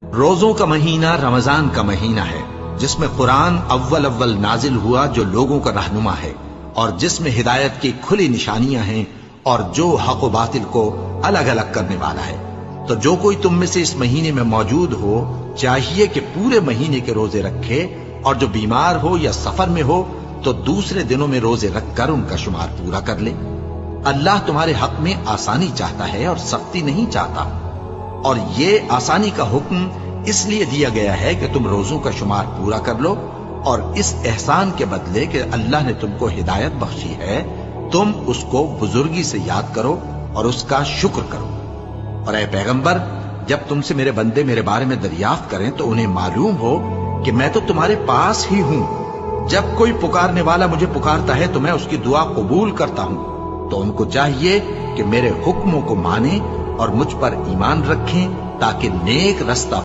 روزوں کا مہینہ رمضان کا مہینہ ہے، جس میں قرآن اول نازل ہوا، جو لوگوں کا رہنما ہے اور جس میں ہدایت کی کھلی نشانیاں ہیں اور جو حق و باطل کو الگ الگ کرنے والا ہے۔ تو جو کوئی تم میں سے اس مہینے میں موجود ہو، چاہیے کہ پورے مہینے کے روزے رکھے، اور جو بیمار ہو یا سفر میں ہو تو دوسرے دنوں میں روزے رکھ کر ان کا شمار پورا کر لے۔ اللہ تمہارے حق میں آسانی چاہتا ہے اور سختی نہیں چاہتا، اور یہ آسانی کا حکم اس لیے دیا گیا ہے کہ تم روزوں کا شمار پورا کر لو، اور اس احسان کے بدلے کہ اللہ نے تم کو ہدایت بخشی ہے، تم اس کو بزرگی سے یاد کرو اور اس کا شکر کرو۔ اور اے پیغمبر، جب تم سے میرے بندے میرے بارے میں دریافت کریں تو انہیں معلوم ہو کہ میں تو تمہارے پاس ہی ہوں۔ جب کوئی پکارنے والا مجھے پکارتا ہے تو میں اس کی دعا قبول کرتا ہوں۔ تو ان کو چاہیے کہ میرے حکموں کو مانیں اور مجھ پر ایمان رکھیں، تاکہ نیک رستہ